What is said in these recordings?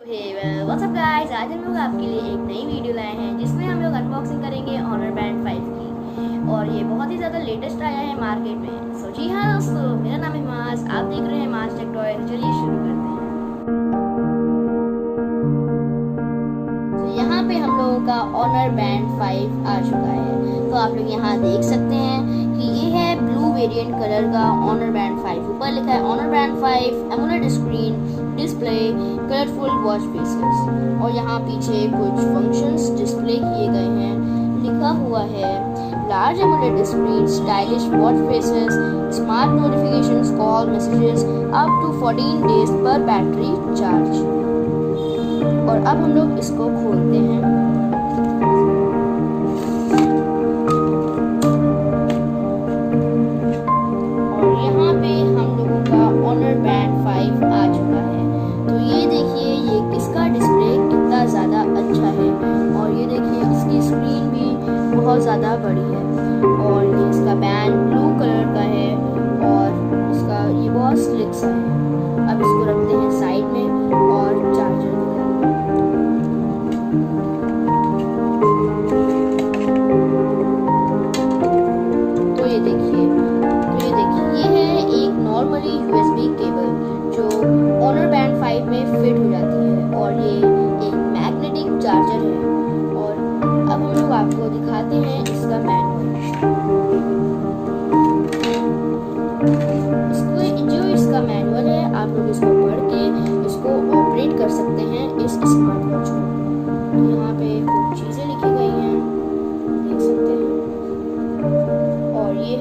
What's up guys, आज हम लोग आपके लिए एक नई वीडियो लाए हैं जिसमें हम लोग अनबॉक्सिंग करेंगे ऑनर बैंड 5 की। और ये बहुत ही ज़्यादा लेटेस्ट आया है मार्केट में। सो जी हाँ दोस्तों, मेरा नाम है हिमास, आप देख रहे हैं हिमास टेक टॉय। चलिए शुरू करते हैं। तो यहाँ पे हम लोगों का ऑनर बैंड 5 आ चुका है। तो आप लोग यहाँ देख सकते हैं कि ये है ब्लू वेरिएंट कलर का ऑनर बैंड 5। ऊपर लिखा है Honor band 5 AMOLED screen display colourful watch faces. और यहाँ पीछे कुछ फंक्शंस डिस्प्ले किए गए हैं। लिखा हुआ है large AMOLED screen stylish watch faces smart notifications call messages up to 14 days पर बैटरी चार्ज। और अब हम लोग इसको खोलते हैं। और यहाँ पे हम लोगों का ऑनर बैंड 5 आ चुका है। तो ये देखिए ये इसका डिस्प्ले कितना ज़्यादा अच्छा है। और ये देखिए इसकी स्क्रीन भी बहुत ज़्यादा बड़ी है। और ये इसका बैंड ब्लू कलर का है और इसका ये बहुत स्लिक सा है। अब इसको रखते हैं साइड में और चार्जर ये देखिए ये है एक नॉर्मली यूएसबी केबल जो ऑनर बैंड 5 में फिट हो जाती है। और ये एक मैग्नेटिक चार्जर है। और अब हम लोग आपको दिखाते हैं इसका मैनुअल। इसका मैनुअल है, आप लोग इसको पढ़ के इसको ऑपरेट कर सकते हैं इस स्मार्ट वॉच को। यहाँ पे कुछ चीज़ें लिखी गई हैं, देख सकते हैं। और ये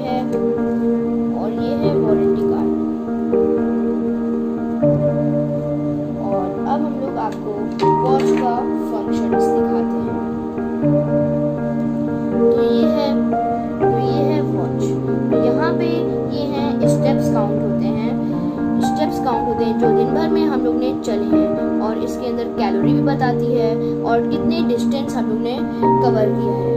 है वारंटी कार्ड। और अब हम लोग आपको वॉच का फंक्शंस दिखाते हैं। तो ये है वॉच। तो यहाँ पे ये हैं स्टेप्स काउंट होते हैं जो दिन भर में हम लोग ने चले हैं। और इसके अंदर कैलोरी भी बताती है और कितने डिस्टेंस हम लोग ने कवर किया है।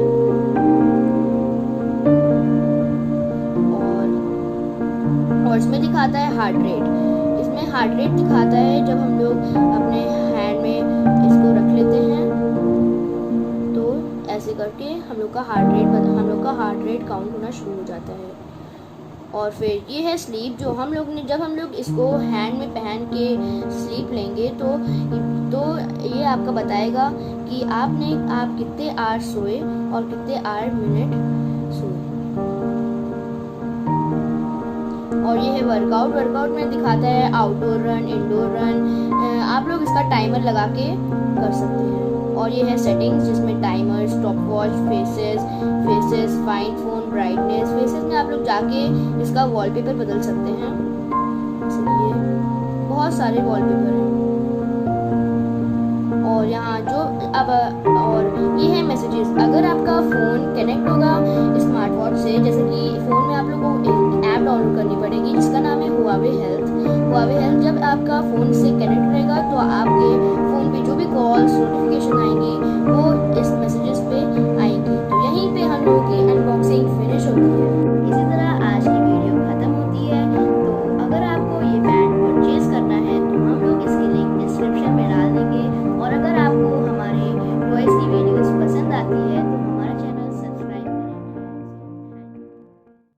और इसमें दिखाता है हार्ट रेट। इसमें हार्ट रेट दिखाता है जब हम लोग अपने हैंड में इसको रख लेते हैं तो ऐसे करके हम लोग का हार्ट रेट काउंट होना शुरू हो जाता है। और फिर ये है स्लीप, जो जब हम लोग इसको हैंड में पहन के स्लीप लेंगे तो ये आपका बताएगा कि आप कितने आवर सोए और कितने आवर मिनट सोए। और ये है वर्कआउट में दिखाता है आउटडोर रन इंडोर रन। आप लोग इसका टाइमर लगा के कर सकते हैं। और ये है सेटिंग्स जिसमें timer stop watch faces find phone brightness. Faces में आप लोग जाके इसका वॉलपेपर बदल सकते हैं। इसलिए बहुत सारे वॉलपेपर हैं। और यहाँ और ये है मैसेजेस। अगर आपका फ़ोन कनेक्ट होगा स्मार्ट वॉच से, जैसे कि फ़ोन में आप लोगों को एक ऐप डाउनलोड करनी पड़ेगी जिसका नाम है हुआवे हेल्थ। जब आपका फ़ोन से कनेक्ट रहेगा तो आपके फ़ोन पे जो भी कॉल्स नोटिफिकेशन आएंगी वो